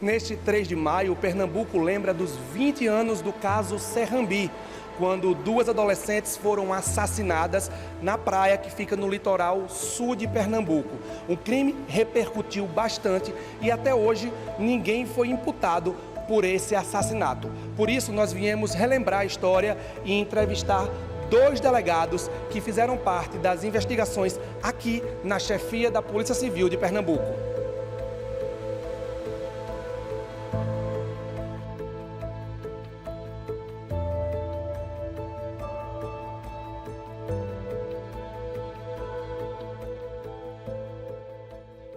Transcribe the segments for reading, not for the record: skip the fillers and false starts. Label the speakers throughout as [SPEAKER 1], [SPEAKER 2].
[SPEAKER 1] Neste 3 de maio, Pernambuco lembra dos 20 anos do caso Serrambi, quando duas adolescentes foram assassinadas na praia que fica no litoral sul de Pernambuco. O crime repercutiu bastante e até hoje ninguém foi imputado por esse assassinato. Por isso, nós viemos relembrar a história e entrevistar dois delegados que fizeram parte das investigações aqui na chefia da Polícia Civil de Pernambuco.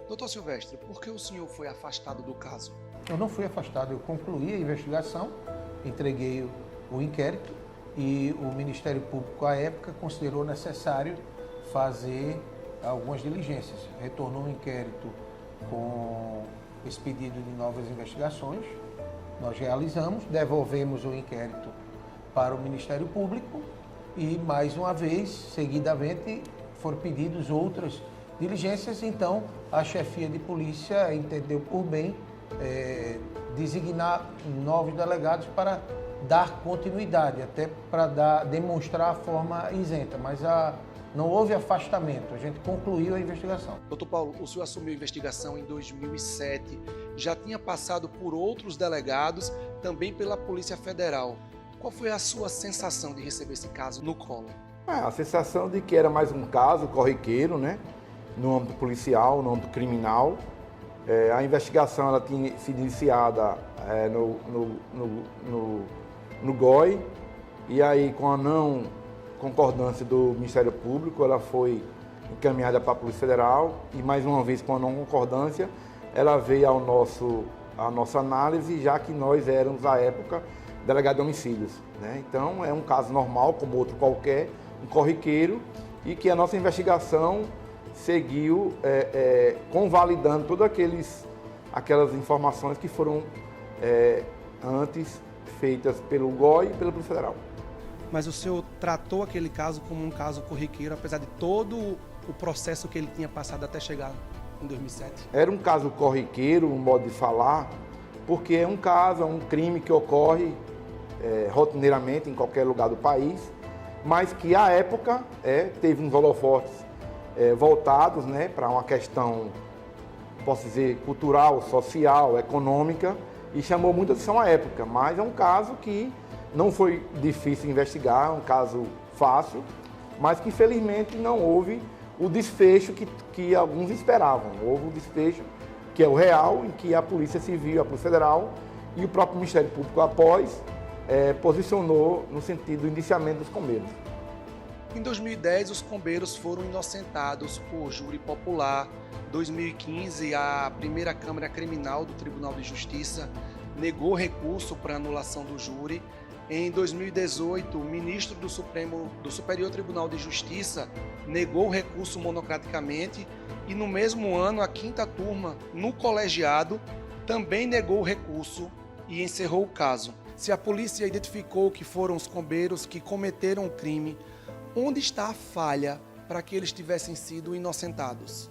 [SPEAKER 1] Doutor Silvestre, por que o senhor foi afastado do caso?
[SPEAKER 2] Eu não fui afastado, eu concluí a investigação, entreguei o inquérito e o Ministério Público, à época, considerou necessário fazer algumas diligências. Retornou um inquérito com esse pedido de novas investigações, nós realizamos, devolvemos o inquérito para o Ministério Público e, mais uma vez, seguidamente, foram pedidas outras diligências. Então, a chefia de polícia entendeu por bem designar novos delegados para dar continuidade, até para demonstrar a forma isenta, mas não houve afastamento, a gente concluiu a investigação.
[SPEAKER 1] Doutor Paulo, o senhor assumiu a investigação em 2007, já tinha passado por outros delegados, também pela Polícia Federal. Qual foi a sua sensação de receber esse caso no colo?
[SPEAKER 3] A sensação de que era mais um caso corriqueiro, né? No âmbito policial, no âmbito criminal. A investigação ela tinha sido iniciada no GOI, e aí, com a não concordância do Ministério Público, ela foi encaminhada para a Polícia Federal e, mais uma vez, com a não concordância, ela veio à nossa análise, já que nós éramos, à época, delegado de homicídios, né? Então, é um caso normal, como outro qualquer, um corriqueiro, e que a nossa investigação seguiu convalidando todas aquelas informações que foram antes feitas pelo GOI e pela Polícia Federal.
[SPEAKER 1] Mas o senhor tratou aquele caso como um caso corriqueiro, apesar de todo o processo que ele tinha passado até chegar em 2007?
[SPEAKER 3] Era um caso corriqueiro, um modo de falar, porque é um caso, é um crime que ocorre rotineiramente em qualquer lugar do país, mas que, à época, teve uns holofotes voltados, né, para uma questão, posso dizer, cultural, social, econômica, e chamou muita atenção à época. Mas é um caso que não foi difícil investigar, é um caso fácil, mas que, infelizmente, não houve o desfecho que alguns esperavam. Houve o desfecho que é o real, em que a Polícia Civil, a Polícia Federal e o próprio Ministério Público, após, posicionou no sentido do indiciamento dos combeiros.
[SPEAKER 1] Em 2010, os combeiros foram inocentados por júri popular. Em 2015, a primeira Câmara Criminal do Tribunal de Justiça negou recurso para anulação do júri. Em 2018, o ministro do Superior Tribunal de Justiça negou o recurso monocraticamente e, no mesmo ano, a quinta turma, no colegiado, também negou o recurso e encerrou o caso. Se a polícia identificou que foram os combeiros que cometeram o crime, onde está a falha para que eles tivessem sido inocentados?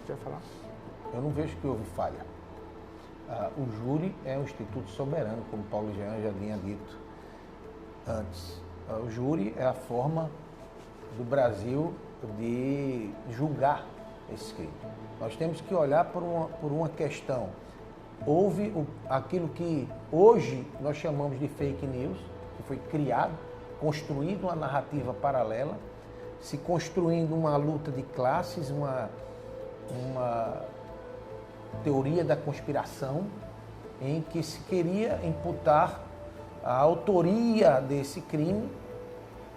[SPEAKER 3] Você vai falar?
[SPEAKER 2] Eu não vejo que houve falha. O júri é um instituto soberano, como Paulo Jean já tinha dito antes. O júri é a forma do Brasil de julgar esse crime. Nós temos que olhar por uma questão. Houve aquilo que hoje nós chamamos de fake news, que foi criado, construído uma narrativa paralela, se construindo uma luta de classes, uma teoria da conspiração, em que se queria imputar a autoria desse crime,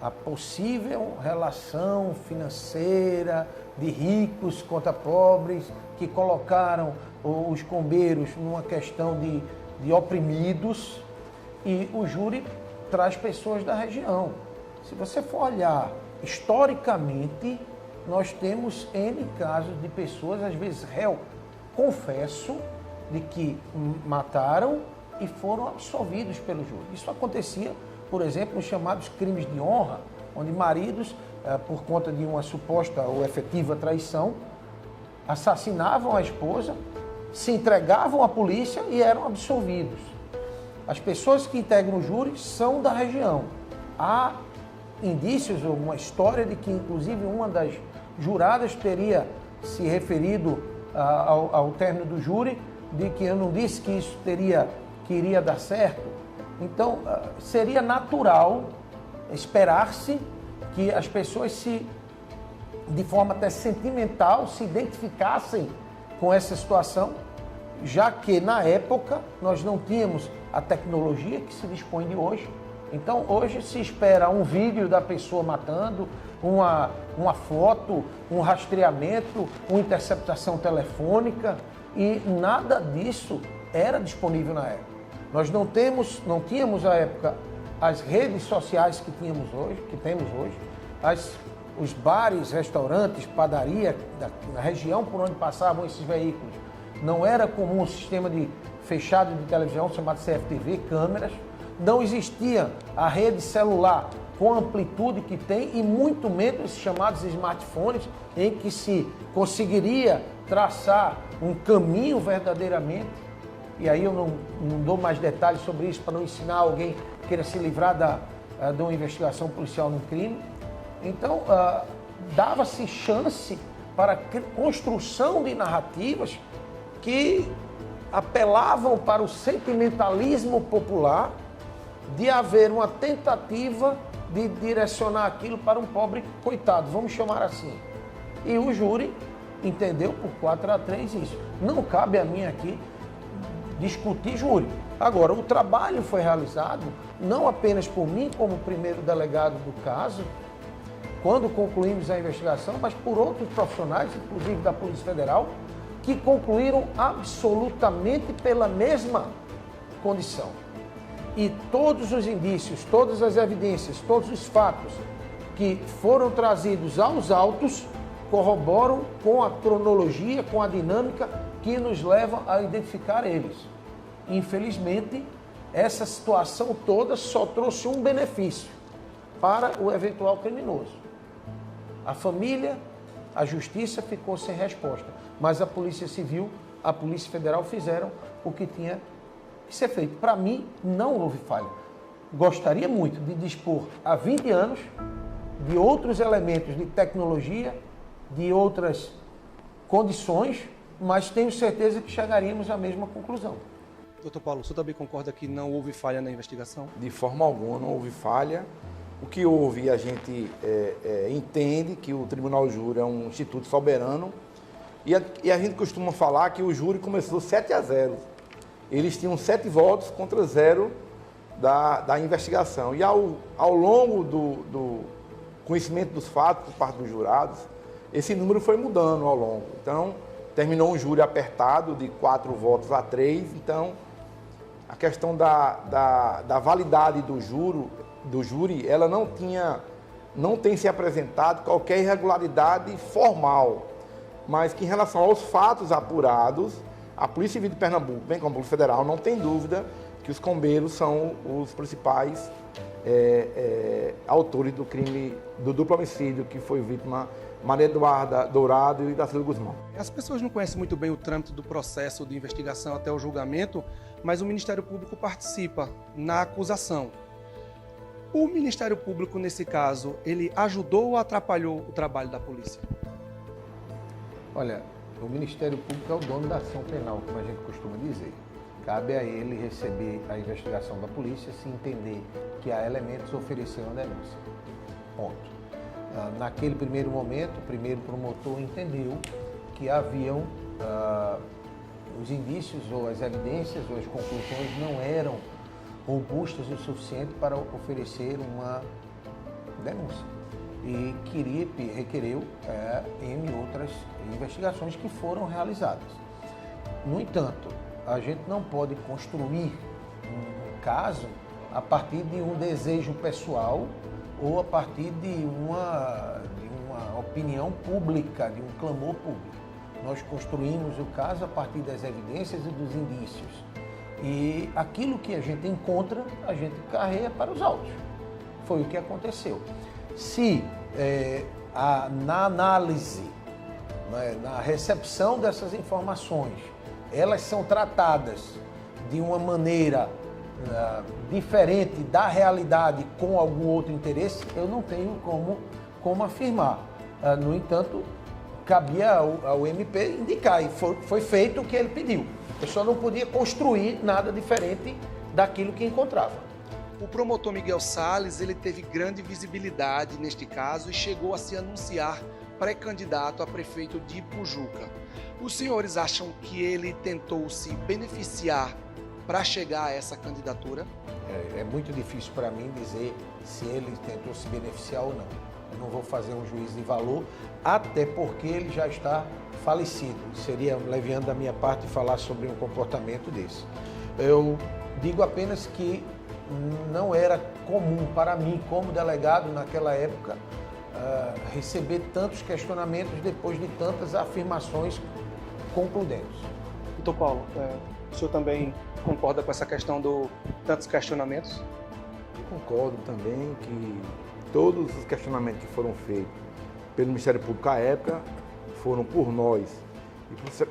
[SPEAKER 2] a possível relação financeira de ricos contra pobres, que colocaram os combeiros numa questão de oprimidos, e o júri traz pessoas da região. Se você for olhar historicamente, nós temos N casos de pessoas, às vezes réu, confesso, de que mataram e foram absolvidos pelo júri. Isso acontecia, por exemplo, nos chamados crimes de honra, onde maridos, por conta de uma suposta ou efetiva traição, assassinavam a esposa se entregavam à polícia e eram absolvidos. As pessoas que integram o júri são da região. Há indícios, ou uma história de que, inclusive, uma das juradas teria se referido ao término do júri, de que eu não disse que isso que iria dar certo. Então, seria natural esperar-se que as pessoas de forma até sentimental, se identificassem com essa situação, já que na época nós não tínhamos a tecnologia que se dispõe de hoje. Então hoje se espera um vídeo da pessoa matando, uma foto, um rastreamento, uma interceptação telefônica, e nada disso era disponível na época. Nós não tínhamos à época as redes sociais que temos hoje, os bares, restaurantes, padaria, na região por onde passavam esses veículos. Não era comum o sistema fechado de televisão chamado CFTV, câmeras. Não existia a rede celular com a amplitude que tem e muito menos os chamados smartphones, em que se conseguiria traçar um caminho verdadeiramente. E aí eu não dou mais detalhes sobre isso para não ensinar alguém que queira se livrar de uma investigação policial num crime. Então, dava-se chance para a construção de narrativas que apelavam para o sentimentalismo popular de haver uma tentativa de direcionar aquilo para um pobre coitado, vamos chamar assim. E o júri entendeu por 4-3 isso. Não cabe a mim aqui discutir júri. Agora, o trabalho foi realizado não apenas por mim como primeiro delegado do caso, quando concluímos a investigação, mas por outros profissionais, inclusive da Polícia Federal, que concluíram absolutamente pela mesma condição. E todos os indícios, todas as evidências, todos os fatos que foram trazidos aos autos corroboram com a cronologia, com a dinâmica que nos leva a identificar eles. Infelizmente, essa situação toda só trouxe um benefício para o eventual criminoso. A família, a justiça ficou sem resposta, mas a Polícia Civil, a Polícia Federal fizeram o que tinha que ser feito. Para mim, não houve falha. Gostaria muito de dispor há 20 anos de outros elementos de tecnologia, de outras condições, mas tenho certeza que chegaríamos à mesma conclusão.
[SPEAKER 1] Doutor Paulo, o senhor também concorda que não houve falha na investigação?
[SPEAKER 3] De forma alguma, não houve falha. O que houve, a gente entende que o Tribunal do Júri é um instituto soberano e a gente costuma falar que o júri começou 7-0. Eles tinham 7 votos contra 0 da investigação. E ao longo do conhecimento dos fatos por parte dos jurados, esse número foi mudando ao longo. Então, terminou um júri apertado de 4 votos a 3. Então, a questão da validade do júri, ela não tem se apresentado qualquer irregularidade formal, mas que em relação aos fatos apurados, a Polícia Civil de Pernambuco, bem como a Polícia Federal, não tem dúvida que os combeiros são os principais autores do crime do duplo homicídio que foi vítima Maria Eduarda Dourado e Dacildo Guzmão.
[SPEAKER 1] As pessoas não conhecem muito bem o trâmite do processo de investigação até o julgamento, mas o Ministério Público participa na acusação. O Ministério Público, nesse caso, ele ajudou ou atrapalhou o trabalho da polícia?
[SPEAKER 2] Olha, o Ministério Público é o dono da ação penal, como a gente costuma dizer. Cabe a ele receber a investigação da polícia se entender que há elementos, oferecer uma denúncia. Ponto. Naquele primeiro momento, o primeiro promotor entendeu que haviam os indícios ou as evidências ou as conclusões não eram robustas o suficiente para oferecer uma denúncia. E requereu N outras investigações que foram realizadas. No entanto, a gente não pode construir um caso a partir de um desejo pessoal ou a partir de uma opinião pública, de um clamor público. Nós construímos o caso a partir das evidências e dos indícios. E aquilo que a gente encontra, a gente carrega para os autos. Foi o que aconteceu. Se na análise, na recepção dessas informações, elas são tratadas de uma maneira diferente da realidade com algum outro interesse, eu não tenho como afirmar. No entanto, cabia ao MP indicar, e foi feito o que ele pediu. Eu só não podia construir nada diferente daquilo que encontrava.
[SPEAKER 1] O promotor Miguel Salles, ele teve grande visibilidade neste caso e chegou a se anunciar pré-candidato a prefeito de Ipujuca. Os senhores acham que ele tentou se beneficiar para chegar a essa candidatura?
[SPEAKER 2] É muito difícil para mim dizer se ele tentou se beneficiar ou não. Eu não vou fazer um juízo de valor, até porque ele já está falecido. Seria leviano da minha parte falar sobre um comportamento desse. Eu digo apenas que não era comum para mim, como delegado naquela época, receber tantos questionamentos depois de tantas afirmações concludentes.
[SPEAKER 1] Doutor Paulo, o senhor também concorda com essa questão do tantos questionamentos?
[SPEAKER 3] Eu concordo também que todos os questionamentos que foram feitos pelo Ministério Público à época foram por nós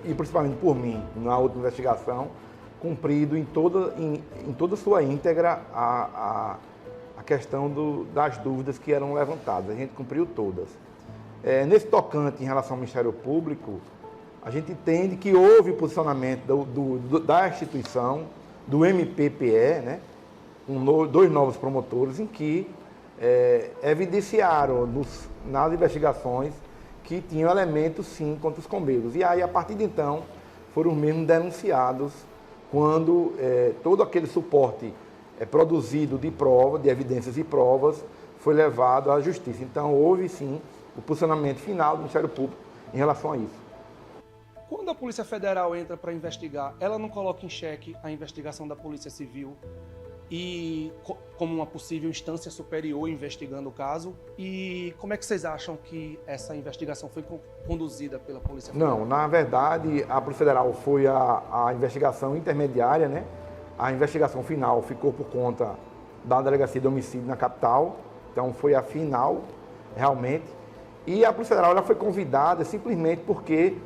[SPEAKER 3] e principalmente por mim, na outra investigação, cumprido em toda sua íntegra a questão das dúvidas que eram levantadas. A gente cumpriu todas. Nesse tocante em relação ao Ministério Público, a gente entende que houve posicionamento da instituição, do MPPE, né, com dois novos promotores, em que evidenciaram nas investigações que tinham elementos, sim, contra os combeiros. E aí, a partir de então, foram mesmo denunciados quando todo aquele suporte produzido de prova, de evidências e provas, foi levado à justiça. Então, houve, sim, o posicionamento final do Ministério Público em relação a isso.
[SPEAKER 1] Quando a Polícia Federal entra para investigar, ela não coloca em xeque a investigação da Polícia Civil e como uma possível instância superior investigando o caso? E como é que vocês acham que essa investigação foi conduzida pela Polícia Federal?
[SPEAKER 3] Não, na verdade, a Polícia Federal foi a investigação intermediária, né? A investigação final ficou por conta da Delegacia de Homicídio na capital, então foi a final, realmente. E a Polícia Federal ela foi convidada simplesmente porque,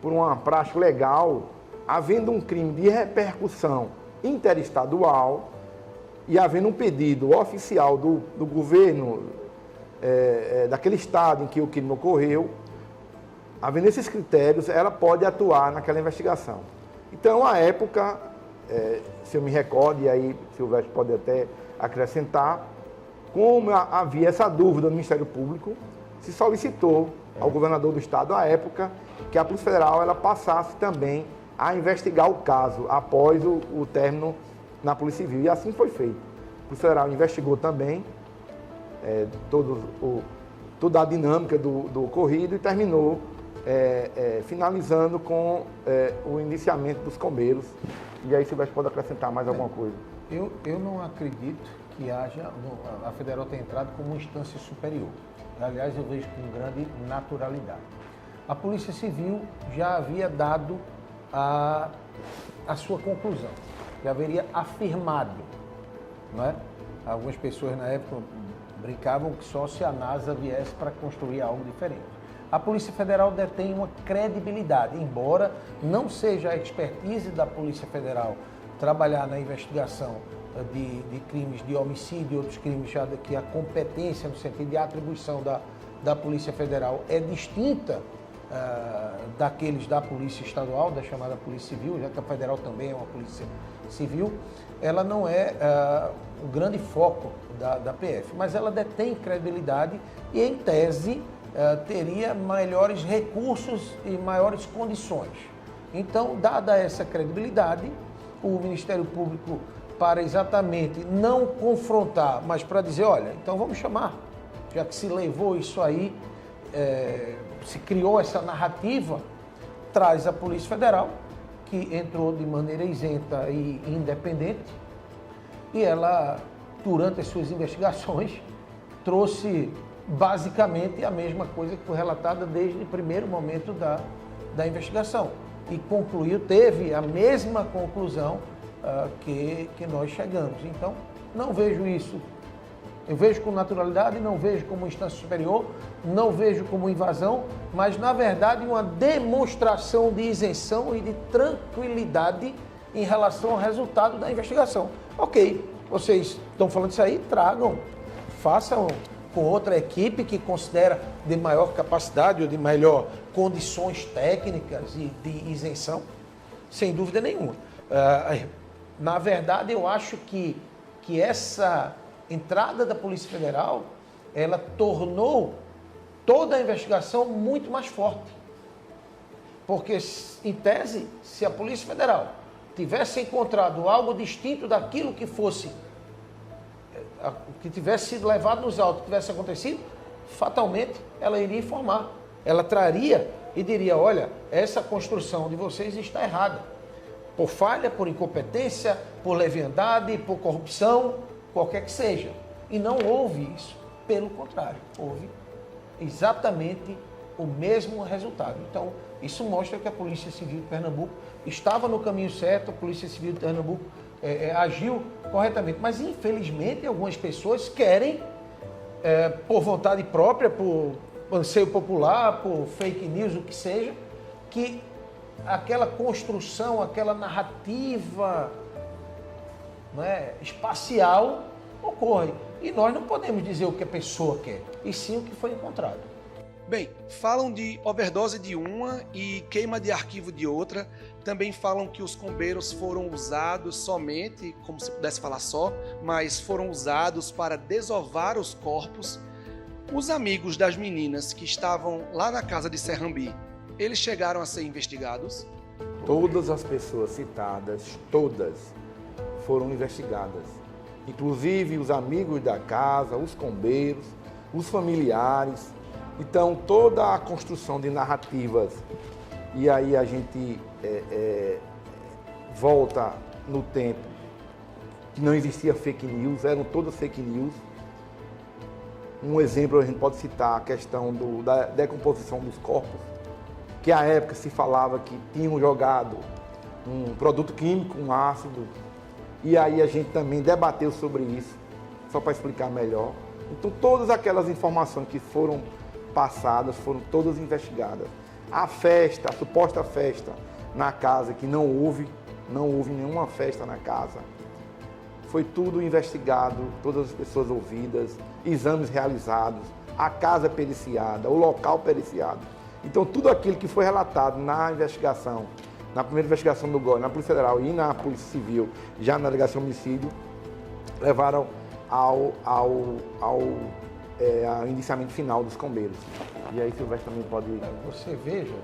[SPEAKER 3] por uma prática legal, havendo um crime de repercussão interestadual e havendo um pedido oficial do governo daquele estado em que o crime ocorreu, havendo esses critérios, ela pode atuar naquela investigação. Então, à época, se eu me recordo, e aí Silvestre pode até acrescentar, como havia essa dúvida no Ministério Público, se solicitou ao governador do estado, à época, que a Polícia Federal ela passasse também a investigar o caso após o término na Polícia Civil. E assim foi feito. A Polícia Federal investigou também toda a dinâmica do ocorrido e terminou finalizando com o indiciamento dos combeiros. E aí Silvestre pode acrescentar mais alguma coisa.
[SPEAKER 2] Eu não acredito que a Federal tenha entrado como uma instância superior. Aliás, eu vejo com grande naturalidade. A Polícia Civil já havia dado a sua conclusão, já haveria afirmado, não é? Algumas pessoas na época brincavam que só se a NASA viesse para construir algo diferente. A Polícia Federal detém uma credibilidade, embora não seja a expertise da Polícia Federal trabalhar na investigação de crimes de homicídio e outros crimes, já que a competência no sentido de atribuição da Polícia Federal é distinta daqueles da Polícia Estadual, da chamada Polícia Civil, já que a Federal também é uma Polícia Civil, ela não é o grande foco da PF, mas ela detém credibilidade e, em tese, teria melhores recursos e maiores condições. Então, dada essa credibilidade, o Ministério Público, para exatamente não confrontar, mas para dizer, olha, então vamos chamar, já que se levou isso aí, se criou essa narrativa, traz a Polícia Federal, que entrou de maneira isenta e independente, e ela, durante as suas investigações, trouxe basicamente a mesma coisa que foi relatada desde o primeiro momento da investigação. E concluiu, teve a mesma conclusão que nós chegamos. Então, não vejo isso Eu vejo com naturalidade, não vejo como instância superior, não vejo como invasão, mas, na verdade, uma demonstração de isenção e de tranquilidade em relação ao resultado da investigação. Ok, vocês estão falando isso aí, tragam, façam com outra equipe que considera de maior capacidade ou de melhor condições técnicas e de isenção, sem dúvida nenhuma. Na verdade, eu acho que essa entrada da Polícia Federal, ela tornou toda a investigação muito mais forte. Porque, em tese, se a Polícia Federal tivesse encontrado algo distinto daquilo que fosse, que tivesse sido levado nos autos, que tivesse acontecido, fatalmente ela iria informar. Ela traria e diria, olha, essa construção de vocês está errada. Por falha, por incompetência, por leviandade, por corrupção, qualquer que seja. E não houve isso. Pelo contrário, houve exatamente o mesmo resultado. Então, isso mostra que a Polícia Civil de Pernambuco estava no caminho certo, a Polícia Civil de Pernambuco agiu corretamente. Mas, infelizmente, algumas pessoas querem, por vontade própria, por anseio popular, por fake news, o que seja, que aquela construção, aquela narrativa, né, espacial ocorre. E nós não podemos dizer o que a pessoa quer, e sim o que foi encontrado.
[SPEAKER 1] Bem, falam de overdose de uma e queima de arquivo de outra. Também falam que os combeiros foram usados somente, como se pudesse falar só, mas foram usados para desovar os corpos. Os amigos das meninas que estavam lá na casa de Serrambi, eles chegaram a ser investigados?
[SPEAKER 3] Todas as pessoas citadas, todas, foram investigadas. Inclusive os amigos da casa, os combeiros, os familiares. Então, toda a construção de narrativas, e aí a gente volta no tempo, que não existia fake news, eram todas fake news. Um exemplo, a gente pode citar a questão da decomposição dos corpos, que à época se falava que tinham jogado um produto químico, um ácido, e aí a gente também debateu sobre isso, só para explicar melhor. Então, todas aquelas informações que foram passadas foram todas investigadas. A festa, a suposta festa na casa, que não houve nenhuma festa na casa, foi tudo investigado, todas as pessoas ouvidas, exames realizados, a casa periciada, o local periciado. Então, tudo aquilo que foi relatado na investigação, na primeira investigação do GOI, na Polícia Federal e na Polícia Civil, já na Delegacia de Homicídio, levaram ao indiciamento final dos combeiros. E aí, Silvestre também pode...
[SPEAKER 2] Você veja,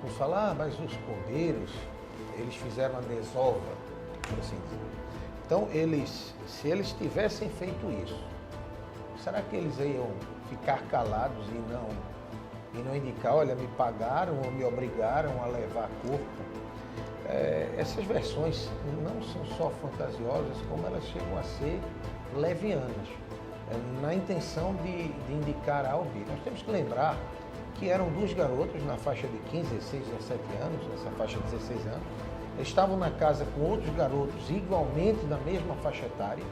[SPEAKER 2] vamos falar, mas os combeiros, eles fizeram a desova, por assim dizer. Então, se eles tivessem feito isso, será que eles iam ficar calados e não indicar, olha, me pagaram ou me obrigaram a levar corpo? Essas versões não são só fantasiosas, como elas chegam a ser levianas, na intenção de indicar A ou B. Nós temos que lembrar que eram duas garotas na faixa de 15, 16, 17 anos, nessa faixa de 16 anos, estavam na casa com outros garotos igualmente na mesma faixa etária,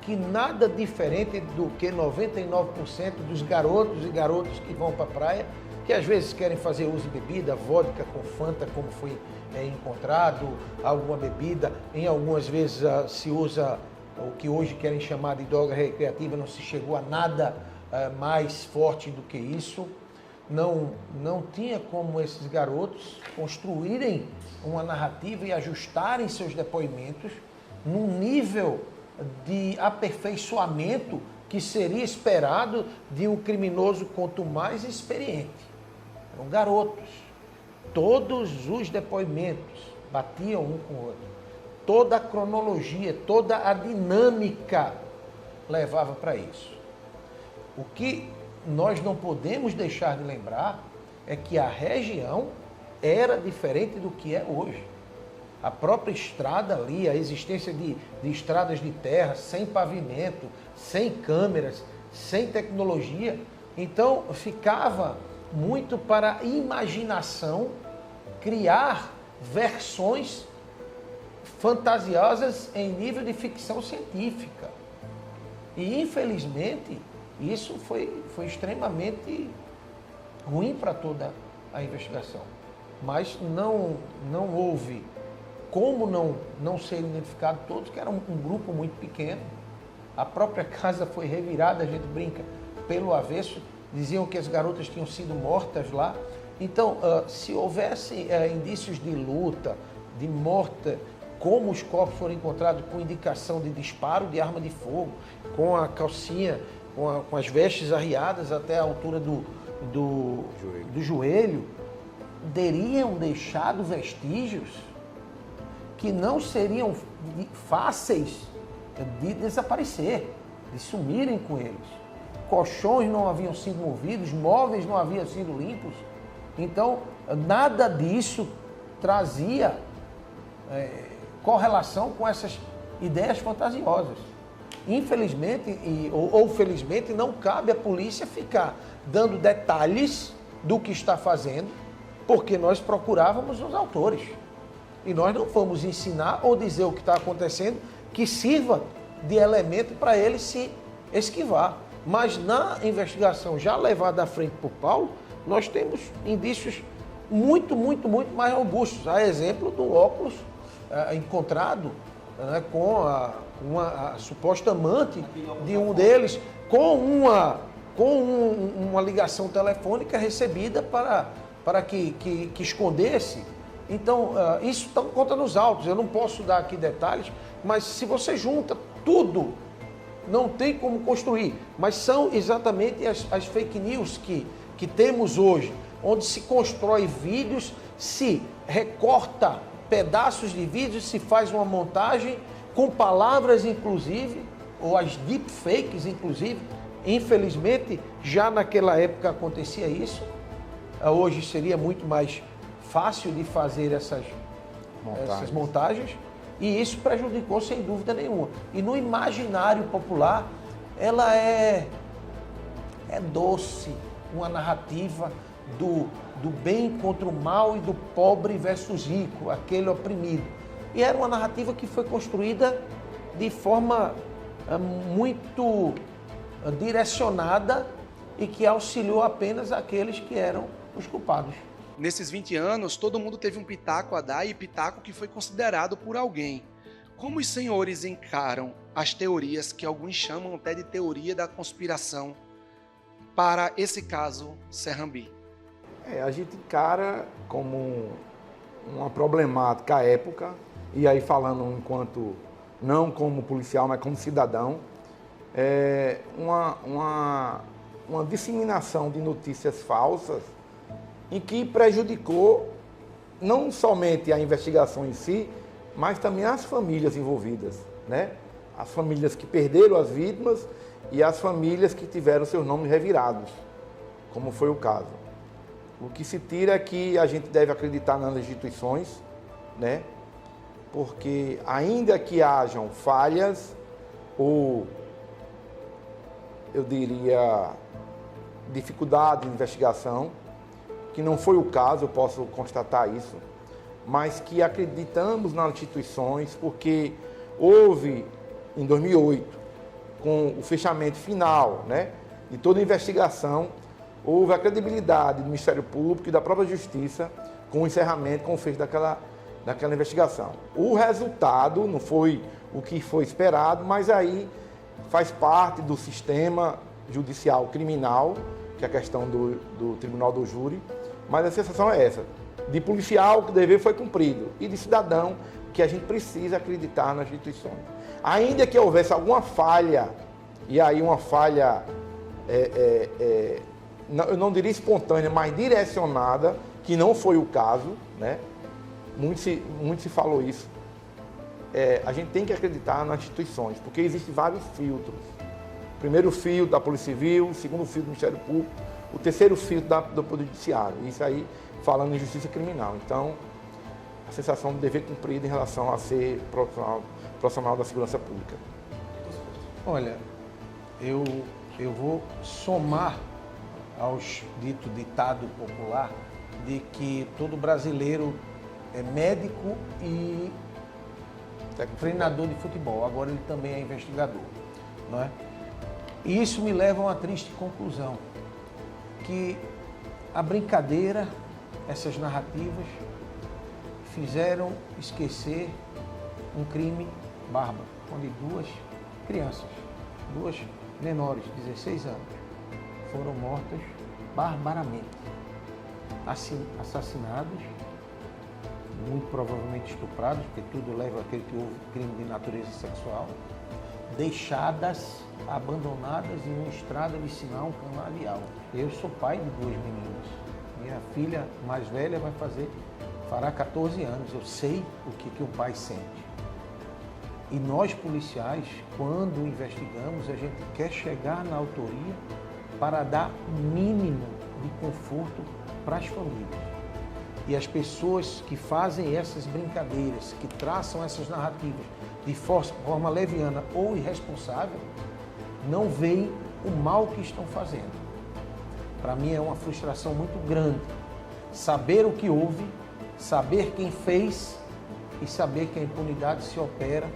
[SPEAKER 2] que nada diferente do que 99% dos garotos e garotas que vão para a praia, que às vezes querem fazer uso de bebida, vodka com Fanta, como foi encontrado, alguma bebida, em algumas vezes se usa o que hoje querem chamar de droga recreativa, não se chegou a nada mais forte do que isso. Não tinha como esses garotos construírem uma narrativa e ajustarem seus depoimentos num nível de aperfeiçoamento que seria esperado de um criminoso quanto mais experiente. Eram garotos. Todos os depoimentos batiam um com o outro. Toda a cronologia, toda a dinâmica levava para isso. O que nós não podemos deixar de lembrar é que a região era diferente do que é hoje. A própria estrada ali, a existência de estradas de terra, sem pavimento, sem câmeras, sem tecnologia. Então, ficava muito para a imaginação criar versões fantasiosas em nível de ficção científica. E, infelizmente, isso foi extremamente ruim para toda a investigação. Mas não houve como não ser identificado todos, que era um grupo muito pequeno. A própria casa foi revirada, a gente brinca, pelo avesso. Diziam que as garotas tinham sido mortas lá. Então, se houvesse indícios de luta, de morte, como os corpos foram encontrados com indicação de disparo de arma de fogo, com a calcinha, com as vestes arriadas até a altura do joelho, teriam deixado vestígios que não seriam fáceis de desaparecer, de sumirem com eles. Colchões não haviam sido movidos, móveis não haviam sido limpos. Então, nada disso trazia correlação com essas ideias fantasiosas. Infelizmente, ou felizmente, não cabe à polícia ficar dando detalhes do que está fazendo, porque nós procurávamos os autores. E nós não vamos ensinar ou dizer o que está acontecendo que sirva de elemento para ele se esquivar. Mas na investigação já levada à frente por Paulo, nós temos indícios muito mais robustos. A exemplo do óculos encontrado com a suposta amante de um deles, com uma ligação telefônica recebida para que escondesse. Então, isso está conta nos autos. Eu não posso dar aqui detalhes, mas se você junta tudo, não tem como construir. Mas são exatamente as fake news que temos hoje, onde se constrói vídeos, se recorta pedaços de vídeos, se faz uma montagem com palavras, inclusive, ou as deepfakes, inclusive. Infelizmente, já naquela época acontecia isso. Hoje seria muito mais fácil de fazer essas montagens, e isso prejudicou sem dúvida nenhuma. E no imaginário popular, ela é doce, uma narrativa do bem contra o mal e do pobre versus rico, aquele oprimido. E era uma narrativa que foi construída de forma muito direcionada e que auxiliou apenas aqueles que eram os culpados.
[SPEAKER 1] Nesses 20 anos, todo mundo teve um pitaco a dar, e pitaco que foi considerado por alguém. Como os senhores encaram as teorias que alguns chamam até de teoria da conspiração para esse caso Serrambi?
[SPEAKER 3] A gente encara como uma problemática à época, e aí falando enquanto, não como policial, mas como cidadão, uma disseminação de notícias falsas em que prejudicou não somente a investigação em si, mas também as famílias envolvidas, né? As famílias que perderam as vítimas e as famílias que tiveram seus nomes revirados, como foi o caso. O que se tira é que a gente deve acreditar nas instituições, né? Porque ainda que hajam falhas ou, eu diria, dificuldade de investigação, que não foi o caso, eu posso constatar isso, mas que acreditamos nas instituições, porque houve, em 2008, com o fechamento final, né, de toda a investigação, houve a credibilidade do Ministério Público e da própria Justiça com o encerramento, com o fecho daquela investigação. O resultado não foi o que foi esperado, mas aí faz parte do sistema judicial criminal, que é a questão do tribunal do júri, mas a sensação é essa, de policial que o dever foi cumprido e de cidadão que a gente precisa acreditar nas instituições. Ainda que houvesse alguma falha, e aí uma falha, eu não diria espontânea, mas direcionada, que não foi o caso, né? Muito se falou isso. A gente tem que acreditar nas instituições, porque existem vários filtros. O primeiro filtro da Polícia Civil, o segundo filtro do Ministério Público, o terceiro filtro do Poder Judiciário. Isso aí falando em justiça criminal. Então, a sensação de dever cumprido em relação a ser profissional da segurança pública.
[SPEAKER 2] Olha, eu vou somar aos ditado popular de que todo brasileiro é médico e treinador de futebol. Agora ele também é investigador, não é? E isso me leva a uma triste conclusão, que a brincadeira, essas narrativas, fizeram esquecer um crime bárbaro, onde duas crianças, duas menores, 16 anos, foram mortas barbaramente, assassinadas, muito provavelmente estupradas, porque tudo leva àquele que houve crime de natureza sexual, deixadas, abandonadas em uma estrada vicinal, um canavial. Eu sou pai de duas meninas. Minha filha mais velha fará 14 anos. Eu sei o que o pai sente. E nós, policiais, quando investigamos, a gente quer chegar na autoria para dar o mínimo de conforto para as famílias. E as pessoas que fazem essas brincadeiras, que traçam essas narrativas de forma leviana ou irresponsável, não veem o mal que estão fazendo. Para mim é uma frustração muito grande saber o que houve, saber quem fez e saber que a impunidade se opera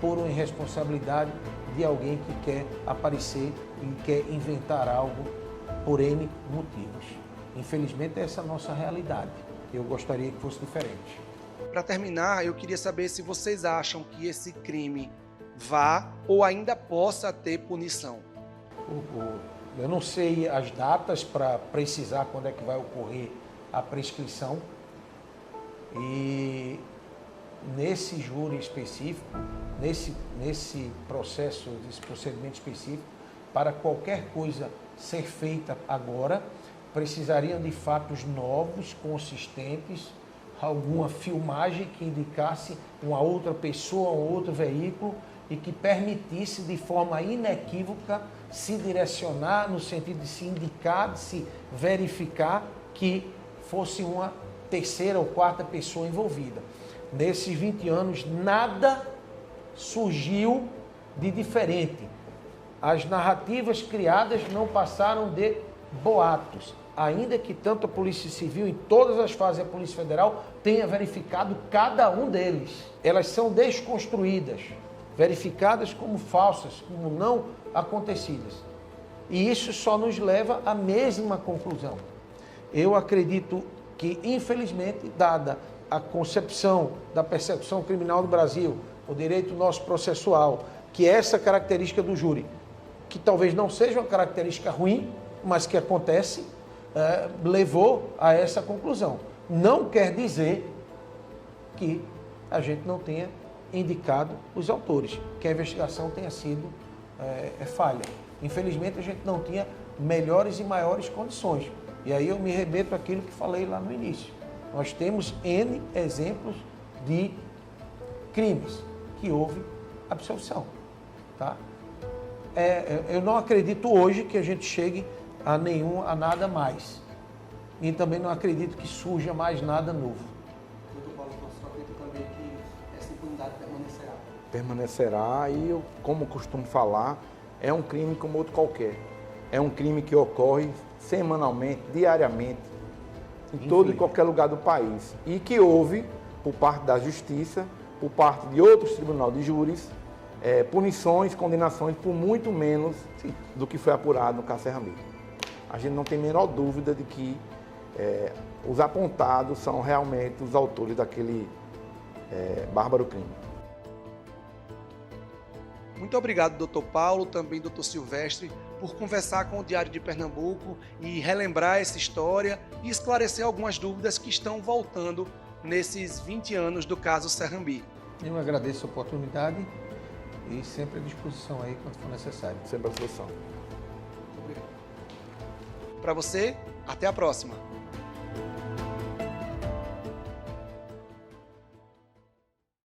[SPEAKER 2] por uma irresponsabilidade de alguém que quer aparecer e quer inventar algo por N motivos. Infelizmente, essa é a nossa realidade. Eu gostaria que fosse diferente.
[SPEAKER 1] Para terminar, eu queria saber se vocês acham que esse crime vá ou ainda possa ter punição.
[SPEAKER 2] Eu não sei as datas para precisar quando é que vai ocorrer a prescrição. E nesse júri específico, nesse processo, nesse procedimento específico, para qualquer coisa ser feita agora, precisariam de fatos novos, consistentes, alguma filmagem que indicasse uma outra pessoa, um outro veículo e que permitisse de forma inequívoca se direcionar no sentido de se indicar, de se verificar que fosse uma terceira ou quarta pessoa envolvida. Nesses 20 anos, nada surgiu de diferente. As narrativas criadas não passaram de boatos, ainda que tanto a Polícia Civil, em todas as fases da Polícia Federal, tenha verificado cada um deles. Elas são desconstruídas, verificadas como falsas, como não acontecidas. E isso só nos leva à mesma conclusão. Eu acredito que, infelizmente, dada a concepção da persecução criminal no Brasil, o direito nosso processual, que é essa característica do júri, que talvez não seja uma característica ruim, mas que acontece, levou a essa conclusão. Não quer dizer que a gente não tenha indicado os autores, que a investigação tenha sido falha. Infelizmente, a gente não tinha melhores e maiores condições. E aí eu me remeto àquilo que falei lá no início. Nós temos N exemplos de crimes que houve absolvição. Tá? Eu não acredito hoje que a gente chegue a nada mais. E também não acredito que surja mais nada novo.
[SPEAKER 4] Doutor Paulo, você acredita também que essa impunidade permanecerá?
[SPEAKER 3] Permanecerá e eu, como costumo falar, é um crime como outro qualquer. É um crime que ocorre semanalmente, diariamente, em todo e qualquer lugar do país. E que houve, por parte da Justiça, por parte de outros tribunais de júris, punições, condenações por muito menos do que foi apurado no caso Serra Milho. A gente não tem a menor dúvida de que os apontados são realmente os autores daquele bárbaro crime.
[SPEAKER 1] Muito obrigado, doutor Paulo, também doutor Silvestre, por conversar com o Diário de Pernambuco e relembrar essa história e esclarecer algumas dúvidas que estão voltando nesses 20 anos do caso Serrambi.
[SPEAKER 2] Eu agradeço a oportunidade e sempre à disposição aí quando for necessário.
[SPEAKER 3] Sempre à disposição.
[SPEAKER 1] Para você, até a próxima.